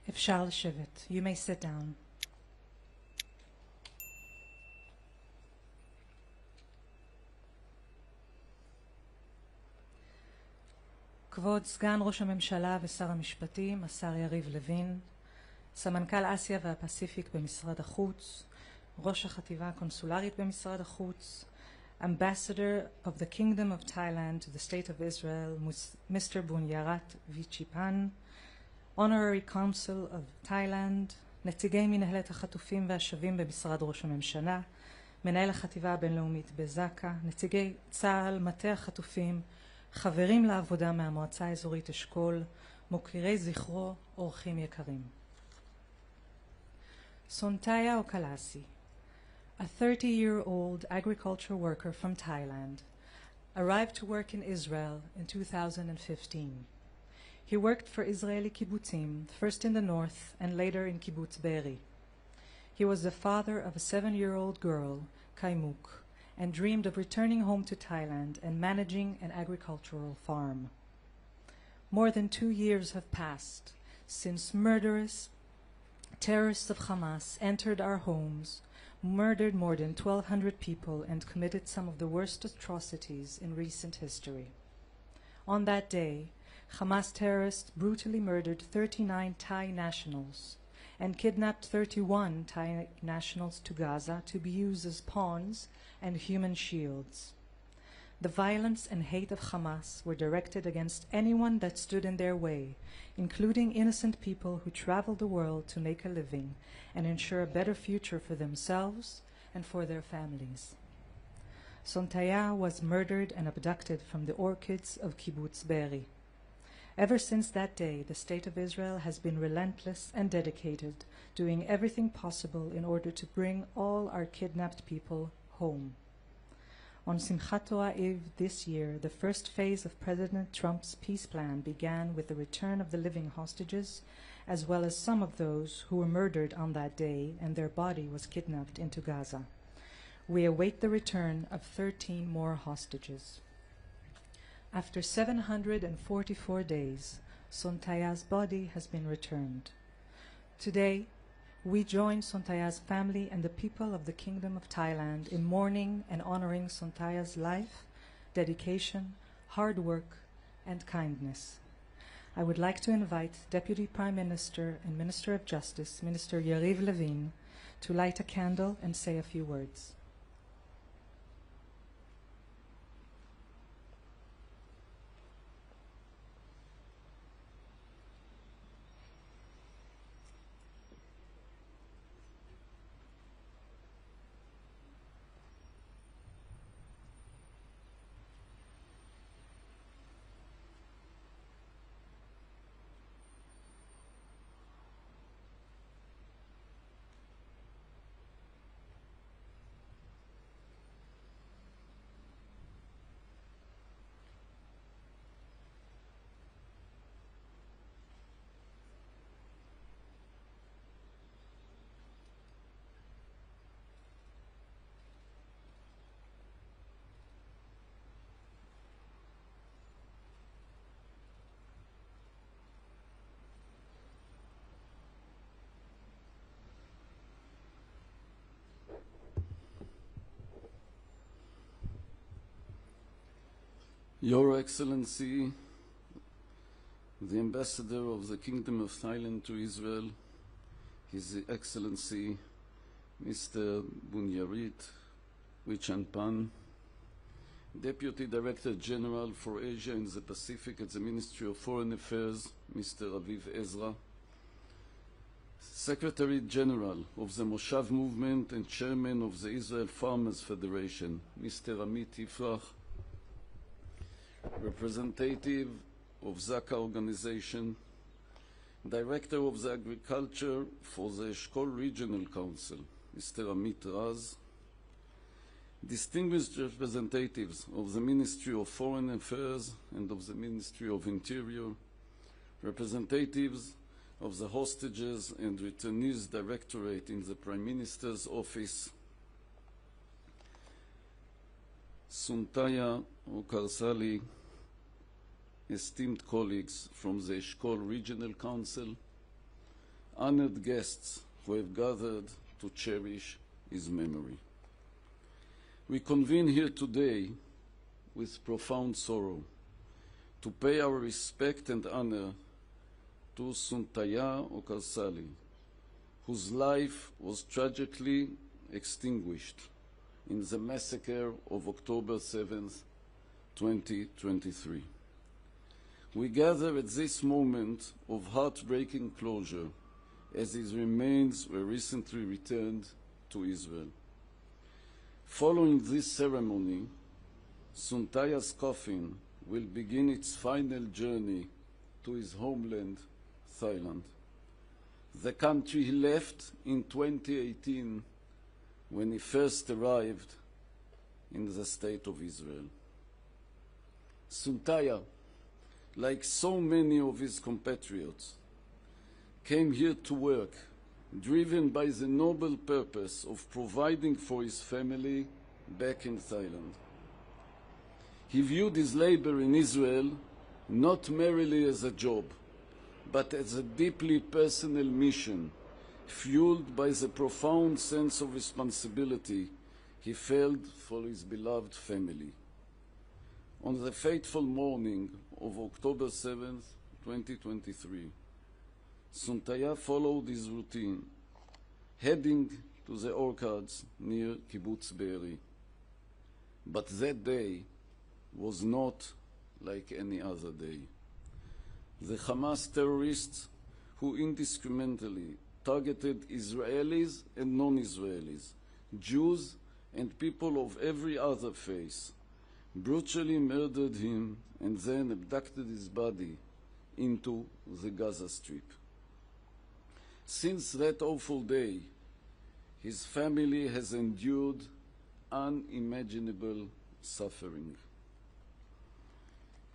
אפשר לשבת. You may sit down. כבוד סגן ראש הממשלה ושר המשפטים, השר יריב לוין, סמנכ"ל אסיה והפסיפיק במשרד החוץ, ראש החטיבה הקונסולרית במשרד החוץ, Ambassador of the Kingdom of Thailand to the State of Israel, Mr. Bunyarat Vichipan, Honorary Consul of Thailand, נציגי מנהלת החטופים והשבים במשרד ראש הממשלה, מנהל החטיבה הבינלאומית בזק"א, נציגי צה"ל, מטה החטופים, חברים לעבודה מהמועצה האזורית אשכול, מוקירי זכרו, אורחים יקרים. Sontaya Okalasi, a 30-year-old agriculture worker from Thailand, arrived to work in Israel in 2015. He worked for Israeli kibbutzim, first in the north and later in kibbutz Be'eri. He was the father of a 7-year-old girl, Kaimuk, and dreamed of returning home to Thailand and managing an agricultural farm. More than 2 years have passed since murderous terrorists of Hamas entered our homes, murdered more than 1,200 people, and committed some of the worst atrocities in recent history. On that day, Hamas terrorists brutally murdered 39 Thai nationals and kidnapped 31 Thai nationals to Gaza to be used as pawns and human shields. The violence and hate of Hamas were directed against anyone that stood in their way, including innocent people who traveled the world to make a living and ensure a better future for themselves and for their families. Sontaya was murdered and abducted from the orchards of kibbutz Be'eri. Ever since that day, the State of Israel has been relentless and dedicated, doing everything possible in order to bring all our kidnapped people home. On Simchat Torah Eve this year, the first phase of President Trump's peace plan began with the return of the living hostages, as well as some of those who were murdered on that day and their body was kidnapped into Gaza. We await the return of 13 more hostages. After 744 days, Sontaya's body has been returned. Today, we join Sontaya's family and the people of the Kingdom of Thailand in mourning and honoring Sontaya's life, dedication, hard work, and kindness. I would like to invite Deputy Prime Minister and Minister of Justice, Minister Yariv Levin, to light a candle and say a few words. Your Excellency, the Ambassador of the Kingdom of Thailand to Israel, His Excellency Mr. Bunyarit Vichipan, Deputy Director General for Asia and the Pacific at the Ministry of Foreign Affairs, Mr. Aviv Ezra, Secretary General of the Moshav Movement and Chairman of the Israel Farmers Federation, Mr. Amit Yifrach, Representative of Zaka Organization, Director of the Agriculture for the Eshkol Regional Council, Mr. Amit Raz, distinguished representatives of the Ministry of Foreign Affairs and of the Ministry of Interior, representatives of the Hostages and Returnees Directorate in the Prime Minister's Office, Sontaya Okarsali, esteemed colleagues from the Eshkol Regional Council, honored guests who have gathered to cherish his memory. We convene here today with profound sorrow to pay our respect and honor to Suntaya Okarsali, whose life was tragically extinguished in the massacre of October 7th, 2023. We gather at this moment of heartbreaking closure as his remains were recently returned to Israel. Following this ceremony, Suntaya's coffin will begin its final journey to his homeland, Thailand, the country he left in 2018 when he first arrived in the State of Israel. Suntaya, like so many of his compatriots, came here to work, driven by the noble purpose of providing for his family back in Thailand. He viewed his labor in Israel not merely as a job, but as a deeply personal mission, fueled by the profound sense of responsibility he felt for his beloved family. On the fateful morning of October 7th, 2023, Suntaya followed his routine, heading to the orchards near Kibbutz Be'eri. But that day was not like any other day. The Hamas terrorists who indiscriminately targeted Israelis and non-Israelis, Jews and people of every other faith, brutally murdered him and then abducted his body into the Gaza Strip. Since that awful day, his family has endured unimaginable suffering.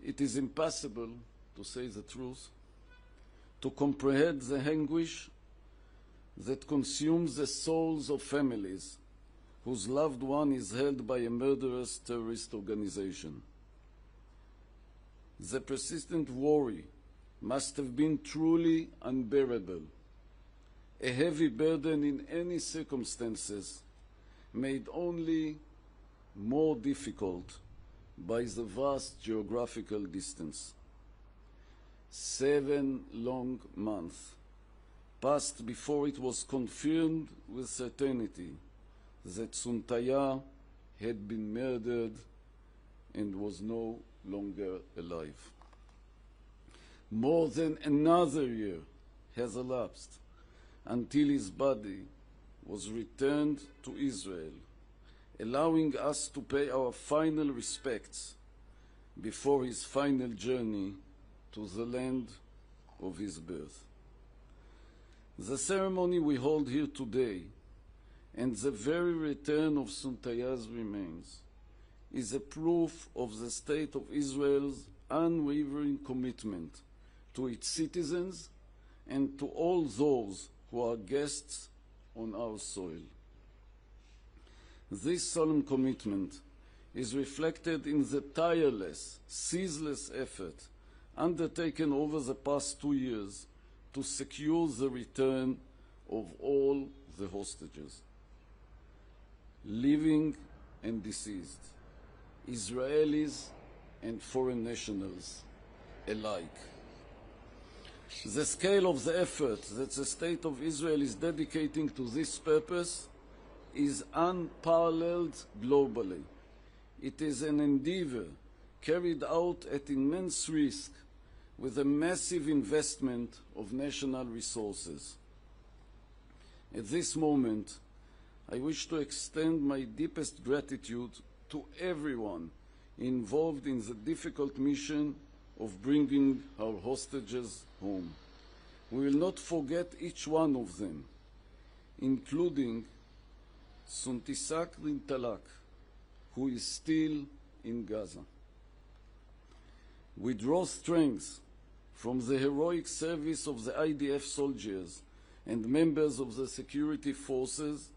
It is impossible, to say the truth, to comprehend the anguish that consumes the souls of families whose loved one is held by a murderous terrorist organization. The persistent worry must have been truly unbearable, a heavy burden in any circumstances, made only more difficult by the vast geographical distance. 7 long months passed before it was confirmed with certainty that Suntaya had been murdered and was no longer alive. More than another year has elapsed until his body was returned to Israel, allowing us to pay our final respects before his final journey to the land of his birth. The ceremony we hold here today and the very return of Suntaya's remains is a proof of the State of Israel's unwavering commitment to its citizens and to all those who are guests on our soil. This solemn commitment is reflected in the tireless, ceaseless effort undertaken over the past 2 years to secure the return of all the hostages, living and deceased, Israelis and foreign nationals alike. The scale of the effort that the State of Israel is dedicating to this purpose is unparalleled globally. It is an endeavor carried out at immense risk with a massive investment of national resources. At this moment, I wish to extend my deepest gratitude to everyone involved in the difficult mission of bringing our hostages home. We will not forget each one of them, including Suntisak Rintalak, who is still in Gaza. We draw strength from the heroic service of the IDF soldiers and members of the security forces,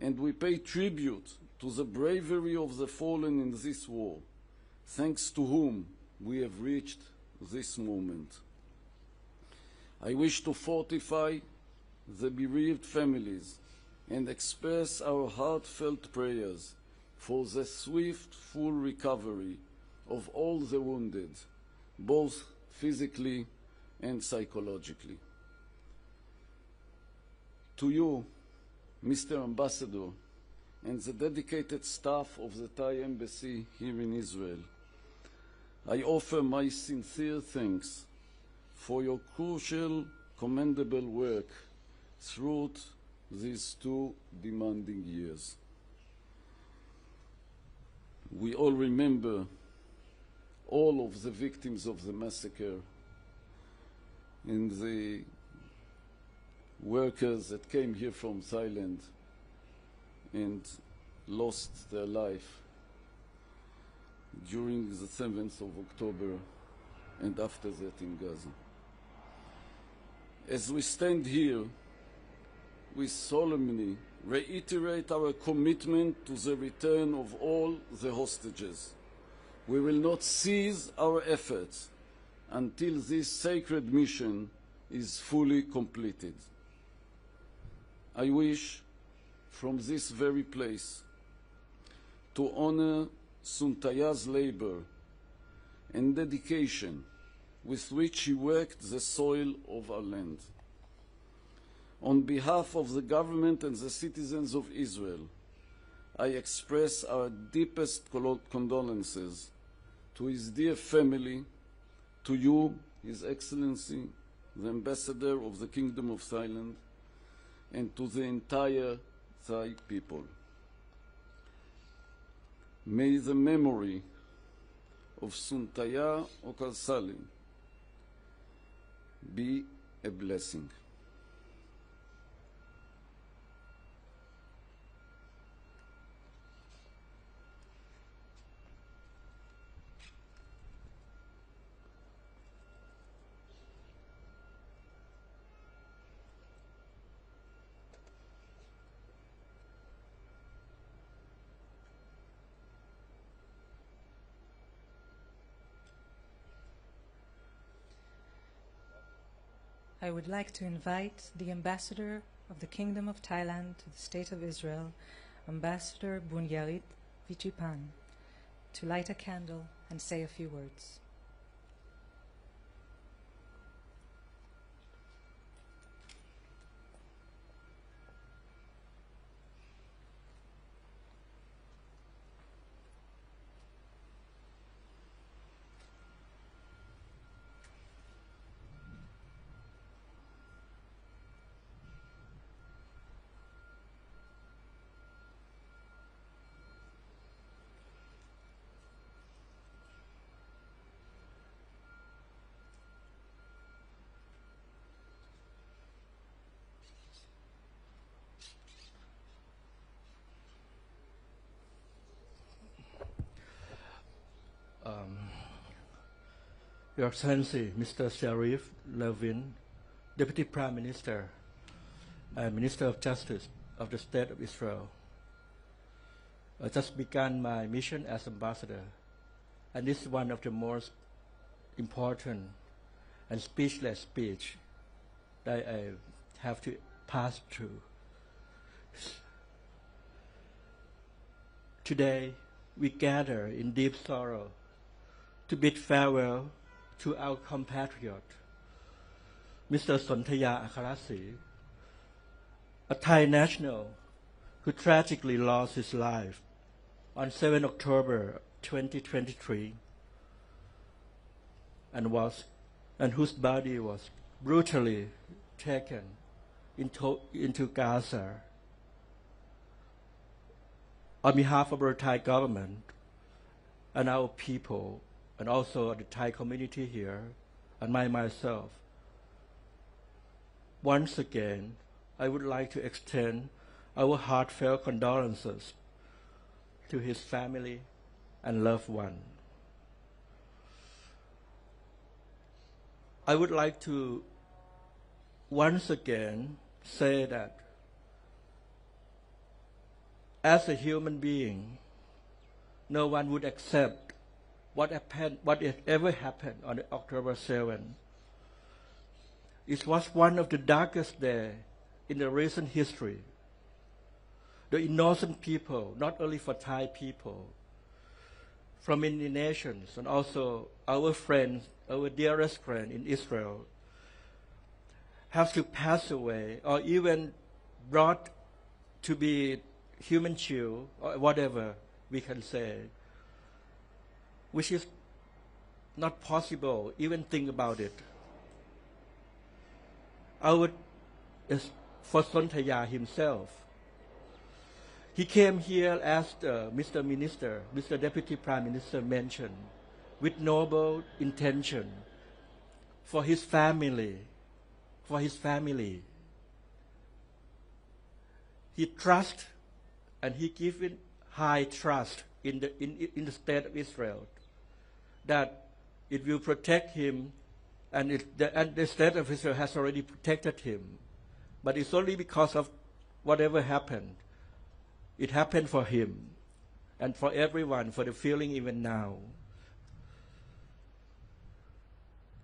and we pay tribute to the bravery of the fallen in this war, thanks to whom we have reached this moment. I wish to fortify the bereaved families and express our heartfelt prayers for the swift, full recovery of all the wounded, both physically and psychologically. To you, Mr. Ambassador, and the dedicated staff of the Thai Embassy here in Israel, I offer my sincere thanks for your crucial, commendable work throughout these 2 demanding years. We all remember all of the victims of the massacre and the workers that came here from Thailand and lost their life during the 7th of October and after that in Gaza. As we stand here, we solemnly reiterate our commitment to the return of all the hostages. We will not cease our efforts until this sacred mission is fully completed. I wish from this very place to honor Suntaya's labor and dedication with which he worked the soil of our land. On behalf of the government and the citizens of Israel, I express our deepest condolences to his dear family, to you, His Excellency, the Ambassador of the Kingdom of Thailand, and to the entire Thai people. May the memory of Suntaya Okalsali be a blessing. I would like to invite the Ambassador of the Kingdom of Thailand to the State of Israel, Ambassador Bunyarit Vichipan, to light a candle and say a few words. Your Excellency, Mr. Sharif Levin, Deputy Prime Minister and Minister of Justice of the State of Israel. I just began my mission as ambassador, and this is one of the most important and speechless speech that I have to pass through. Today, we gather in deep sorrow to bid farewell to our compatriot, Mr. Sontaya Akarasi, a Thai national who tragically lost his life on 7 October 2023 and whose body was brutally taken into Gaza. On behalf of our Thai government and our people, and also the Thai community here, and myself, once again, I would like to extend our heartfelt condolences to his family and loved one. I would like to once again say that as a human being, no one would accept what ever happened on October 7. It was one of the darkest days in the recent history. The innocent people, not only for Thai people, from many nations, and also our friends, our dearest friend in Israel, have to pass away or even brought to be human shield or whatever we can say, which is not possible, even think about it. For Sontaya himself, he came here as Mr. Minister, Mr. Deputy Prime Minister mentioned, with noble intention for his family, He trusts and he given high trust in the state of Israel that it will protect him, and the state of Israel has already protected him. But it's only because of whatever happened. It happened for him and for everyone, for the feeling even now.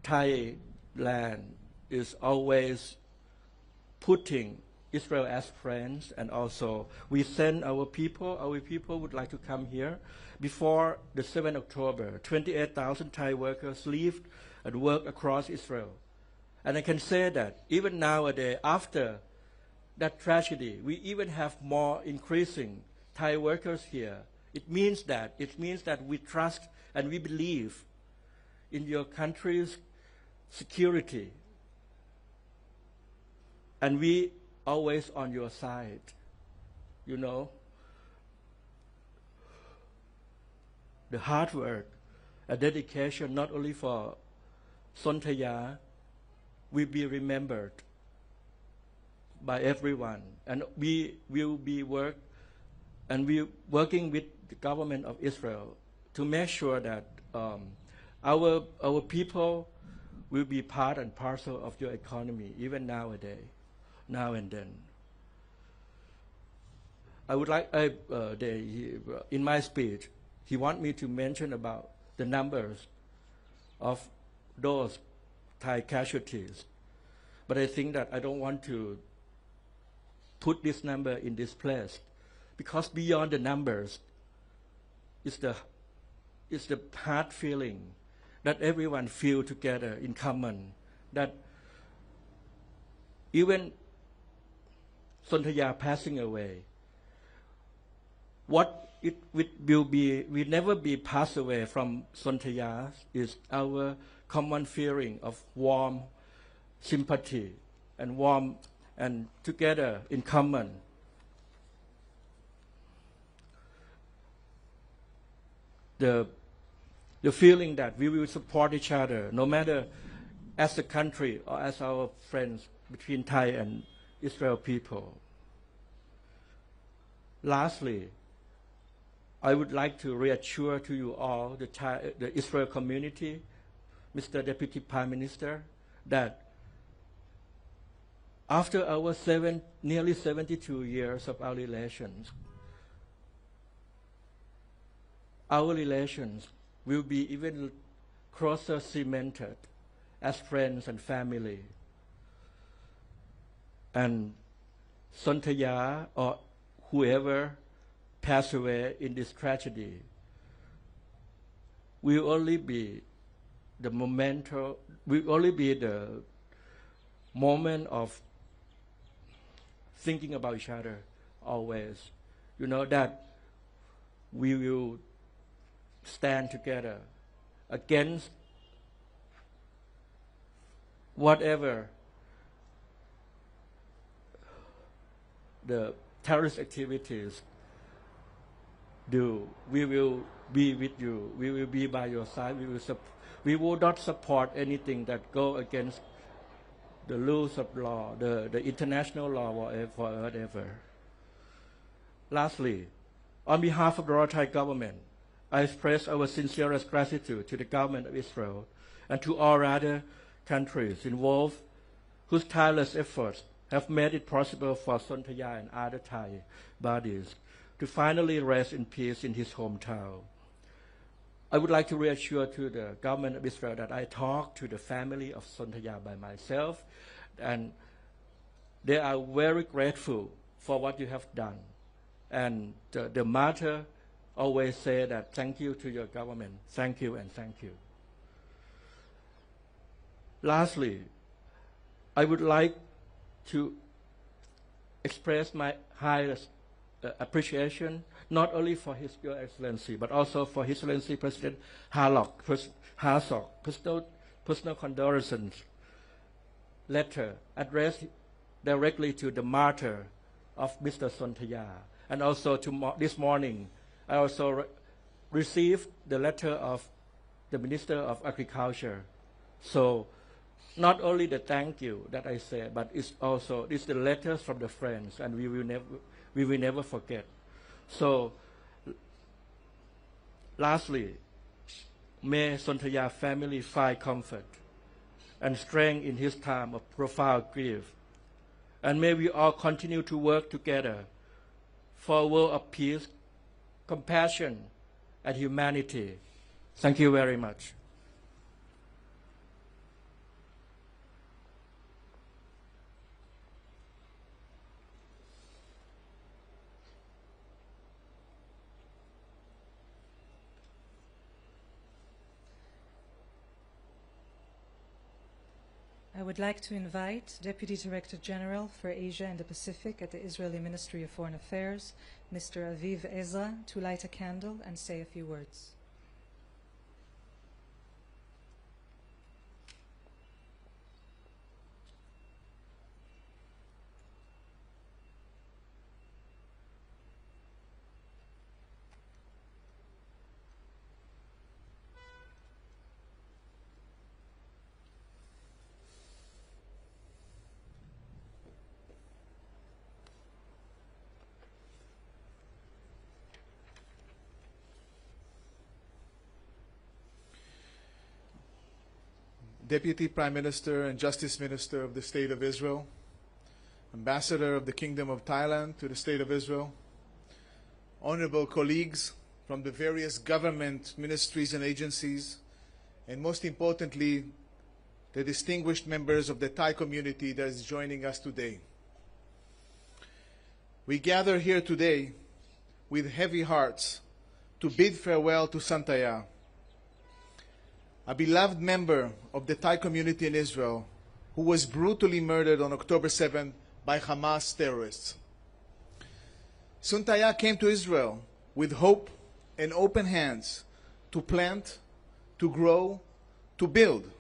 Thailand is always putting Israel as friends, and also we send our people would like to come here. Before the 7th October, 28,000 Thai workers lived and worked across Israel. And I can say that even nowadays, after that tragedy, we even have more increasing Thai workers here. It means that we trust and we believe in your country's security. And we always on your side, you know. The hard work and dedication, not only for Sontaya, will be remembered by everyone. And we will be working with the government of Israel to make sure that our people will be part and parcel of your economy, even nowadays, now and then. I would like, in my speech, he wants me to mention about the numbers of those Thai casualties. But I think that I don't want to put this number in this place, because beyond the numbers is the hard feeling that everyone feel together in common, that even Sontaya passing away, what it will never be passed away from Sontaya is our common feeling of warm sympathy and warm and together in common. The feeling that we will support each other, no matter as a country or as our friends between Thai and Israel people. Lastly, I would like to reassure to you all, the Israel community, Mr. Deputy Prime Minister, that after our nearly 72 years of our relations will be even closer cemented as friends and family. And Sontaya or whoever passed away in this tragedy will only be the moment of thinking about each other always. You know, that we will stand together against whatever the terrorist activities do. We will be with you. We will be by your side. We will not support anything that go against the rules of law, the international law, whatever. Lastly, on behalf of the Royal Thai government, I express our sincerest gratitude to the government of Israel and to all other countries involved whose tireless efforts have made it possible for Sontaya and other Thai bodies to finally rest in peace in his hometown. I would like to reassure to the government of Israel that I talked to the family of Sontaya by myself, and they are very grateful for what you have done. And the mother always say that thank you to your government, thank you and thank you. Lastly, I would like to express my highest appreciation not only for Your Excellency, but also for His Excellency President Herzog, personal condolences letter addressed directly to the mother of Mr. Sontaya. And also this morning, I also received the letter of the Minister of Agriculture. So not only the thank you that I said, but it's the letters from the friends, and we will never forget. So lastly, may Sontaya family find comfort and strength in his time of profound grief. And may we all continue to work together for a world of peace, compassion, and humanity. Thank you very much. I would like to invite Deputy Director General for Asia and the Pacific at the Israeli Ministry of Foreign Affairs, Mr. Aviv Ezra, to light a candle and say a few words. Deputy Prime Minister and Justice Minister of the State of Israel, Ambassador of the Kingdom of Thailand to the State of Israel, honorable colleagues from the various government ministries and agencies, and most importantly, the distinguished members of the Thai community that is joining us today. We gather here today with heavy hearts to bid farewell to Sontaya, a beloved member of the Thai community in Israel who was brutally murdered on October 7 by Hamas terrorists. Sontaya came to Israel with hope and open hands to plant, to grow, to build.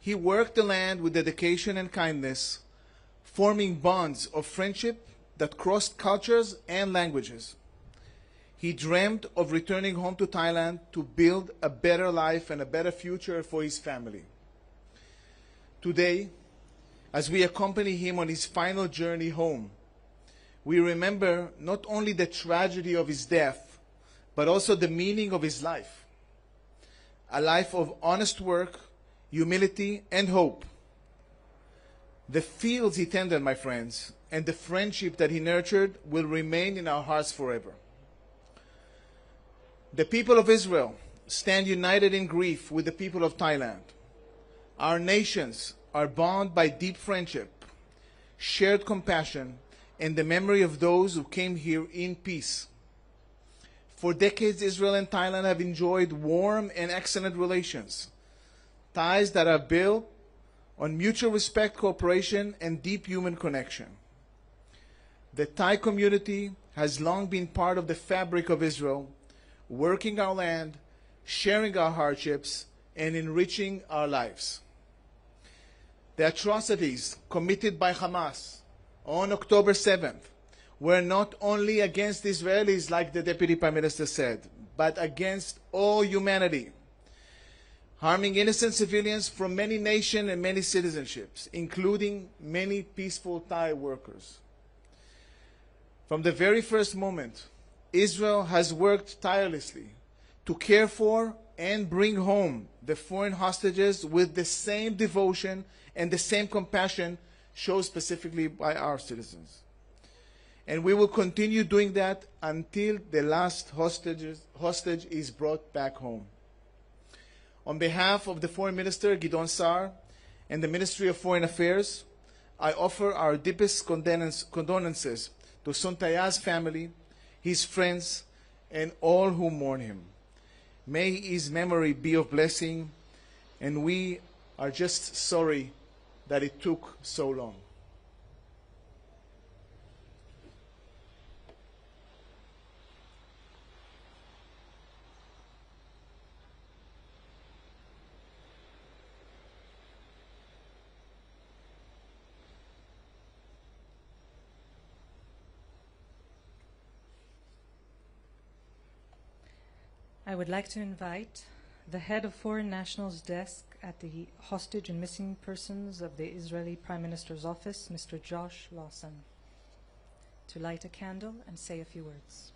He worked the land with dedication and kindness, forming bonds of friendship that crossed cultures and languages. He dreamed of returning home to Thailand to build a better life and a better future for his family. Today, as we accompany him on his final journey home, we remember not only the tragedy of his death, but also the meaning of his life. A life of honest work, humility, and hope. The fields he tended, my friends, and the friendship that he nurtured will remain in our hearts forever. The people of Israel stand united in grief with the people of Thailand. Our nations are bound by deep friendship, shared compassion, and the memory of those who came here in peace. For decades, Israel and Thailand have enjoyed warm and excellent relations, ties that are built on mutual respect, cooperation, and deep human connection. The Thai community has long been part of the fabric of Israel, working our land, sharing our hardships, and enriching our lives. The atrocities committed by Hamas on October 7th were not only against Israelis, like the Deputy Prime Minister said, but against all humanity, harming innocent civilians from many nations and many citizenships, including many peaceful Thai workers. From the very first moment, Israel has worked tirelessly to care for and bring home the foreign hostages with the same devotion and the same compassion shown specifically by our citizens. And we will continue doing that until the last hostage is brought back home. On behalf of the Foreign Minister, Gideon Sa'ar, and the Ministry of Foreign Affairs, I offer our deepest condolences to Sontaya's family, his friends, and all who mourn him. May his memory be of blessing, and we are just sorry that it took so long. I would like to invite the head of Foreign Nationals Desk at the Hostage and Missing Persons of the Israeli Prime Minister's Office, Mr. Josh Lawson, to light a candle and say a few words.